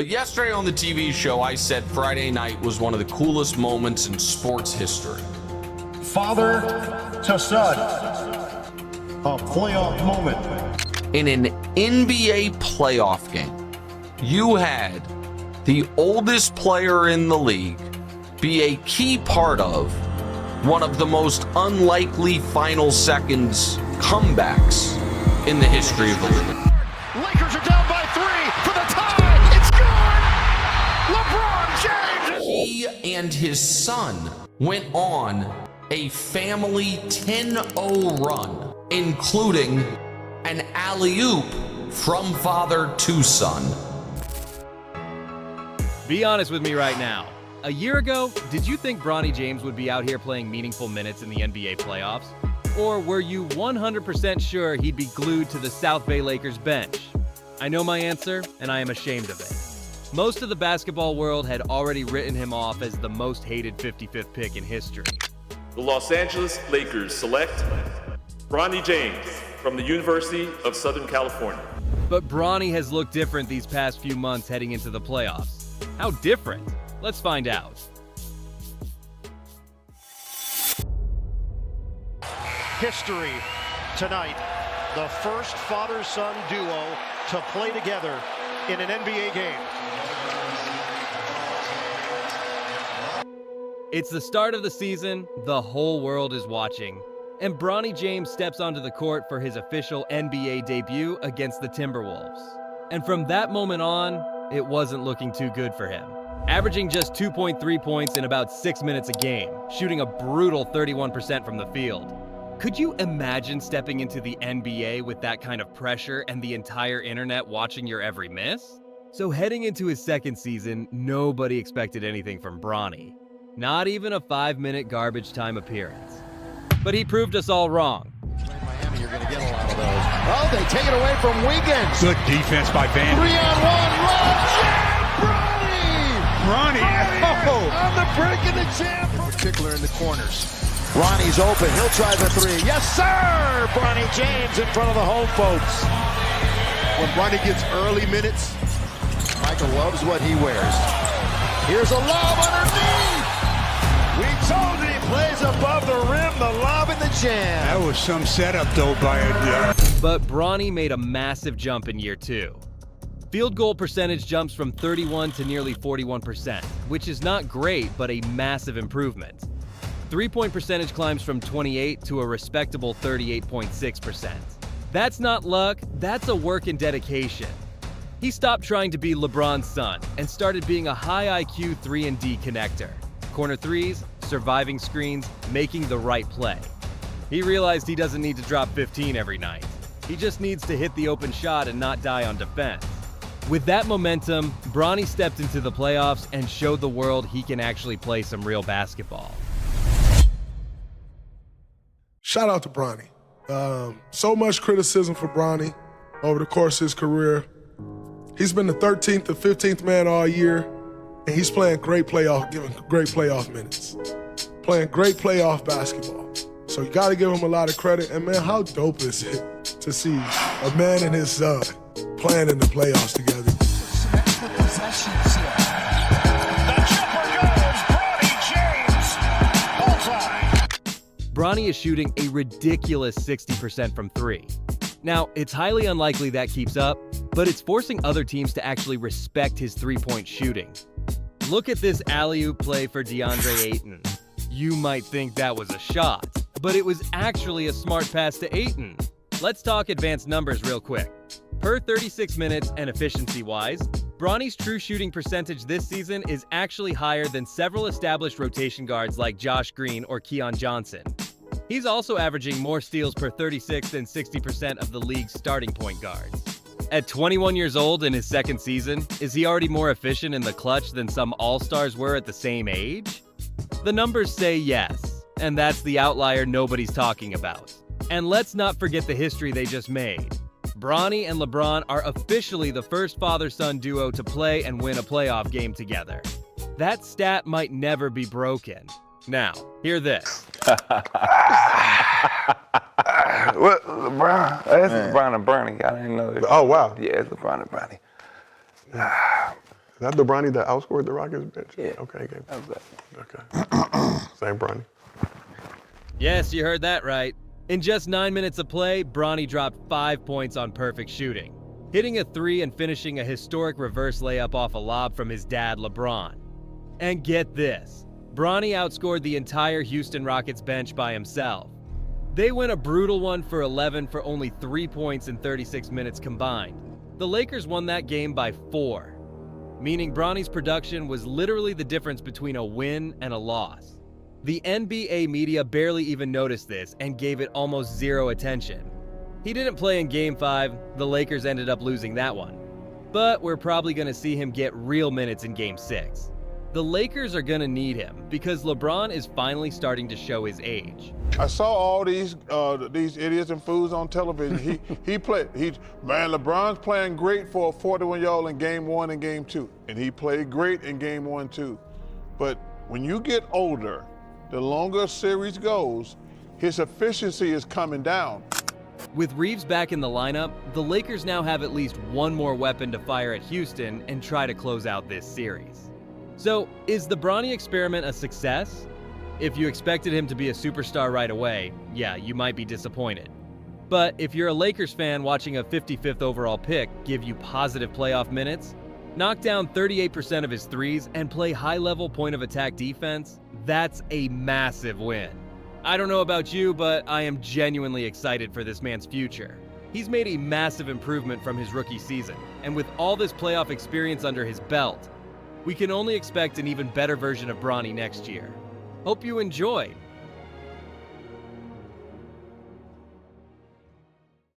But yesterday on the TV show, I said Friday night was one of the coolest moments in sports history. Father to son, a playoff moment. In an NBA playoff game, you had the oldest player in the league be a key part of one of the most unlikely final seconds comebacks in the history of the league. Lakers are down by 3 for the tie. It's good. LeBron James. He and his son went on a family 10-0 run, including an alley-oop from father to son. Be honest with me right now. A year ago, did you think Bronny James would be out here playing meaningful minutes in the NBA playoffs? Or were you 100% sure he'd be glued to the South Bay Lakers bench? I know my answer, and I am ashamed of it. Most of the basketball world had already written him off as the most hated 55th pick in history. The Los Angeles Lakers select Bronny James from the University of Southern California. But Bronny has looked different these past few months heading into the playoffs. How different? Let's find out. History tonight. The first father-son duo to play together in an NBA game. It's the start of the season, the whole world is watching, and Bronny James steps onto the court for his official NBA debut against the Timberwolves. And from that moment on, it wasn't looking too good for him. Averaging just 2.3 points in about 6 minutes a game, shooting a brutal 31% from the field. Could you imagine stepping into the NBA with that kind of pressure and the entire internet watching your every miss? So heading into his second season, nobody expected anything from Bronny. Not even a 5-minute garbage time appearance. But he proved us all wrong. Miami, you're going to get a lot of those. Oh, they take it away from Wiggins. Good defense by Van. 3-on-1. Bronny on the break in the jam. In particular in the corners. Ronnie's open. He'll try the 3. Yes, sir! Bronny James in front of the home folks. When Bronny gets early minutes, Michael loves what he wears. Here's a lob underneath. We told you he plays above the rim, the lob and the jam. That was some setup, though, by a... But Bronny made a massive jump in year 2. Field goal percentage jumps from 31 to nearly 41%, which is not great, but a massive improvement. 3-point percentage climbs from 28 to a respectable 38.6%. That's not luck, that's a work and dedication. He stopped trying to be LeBron's son and started being a high IQ 3-and-D connector. Corner threes, surviving screens, making the right play. He realized he doesn't need to drop 15 every night. He just needs to hit the open shot and not die on defense. With that momentum, Bronny stepped into the playoffs and showed the world he can actually play some real basketball. Shout out to Bronny. So much criticism for Bronny over the course of his career. He's been the 13th to 15th man all year, and he's playing giving great playoff minutes. Playing great playoff basketball. So you gotta give him a lot of credit. And man, how dope is it to see a man and his son playing in the playoffs together? Bronny is shooting a ridiculous 60% from 3. Now, it's highly unlikely that keeps up, but it's forcing other teams to actually respect his 3-point shooting. Look at this alley-oop play for DeAndre Ayton. You might think that was a shot, but it was actually a smart pass to Ayton. Let's talk advanced numbers real quick. Per 36 minutes and efficiency-wise, Bronny's true shooting percentage this season is actually higher than several established rotation guards like Josh Green or Keon Johnson. He's also averaging more steals per 36 than 60% of the league's starting point guards. At 21 years old in his second season, is he already more efficient in the clutch than some all-stars were at the same age? The numbers say yes, and that's the outlier nobody's talking about. And let's not forget the history they just made. Bronny and LeBron are officially the first father-son duo to play and win a playoff game together. That stat might never be broken. Now, hear this. What, LeBron? That's LeBron and Bronny. I didn't know. Oh, wow. Yeah, it's LeBron and Bronny. that the Bronny that outscored the Rockets bench? Yeah. Okay, game. That was that. Okay. Same Bronny. Yes, you heard that right. In just 9 minutes of play, Bronny dropped 5 points on perfect shooting, hitting a 3 and finishing a historic reverse layup off a lob from his dad, LeBron. And get this, Bronny outscored the entire Houston Rockets bench by himself. They win a brutal 1 for 11 for only 3 points in 36 minutes combined. The Lakers won that game by 4, meaning Bronny's production was literally the difference between a win and a loss. The NBA media barely even noticed this and gave it almost zero attention. He didn't play in Game 5, the Lakers ended up losing that one. But we're probably going to see him get real minutes in Game 6. The Lakers are going to need him because LeBron is finally starting to show his age. I saw all these idiots and fools on television. LeBron's playing great for a 41-year-old in Game 1 and Game 2. And he played great in Game 1 too. But when you get older, the longer a series goes, his efficiency is coming down. With Reeves back in the lineup, the Lakers now have at least one more weapon to fire at Houston and try to close out this series. So, is the Bronny experiment a success? If you expected him to be a superstar right away, yeah, you might be disappointed. But if you're a Lakers fan watching a 55th overall pick give you positive playoff minutes, knock down 38% of his threes, and play high-level point-of-attack defense, that's a massive win. I don't know about you, but I am genuinely excited for this man's future. He's made a massive improvement from his rookie season, and with all this playoff experience under his belt, we can only expect an even better version of Bronny next year. Hope you enjoyed.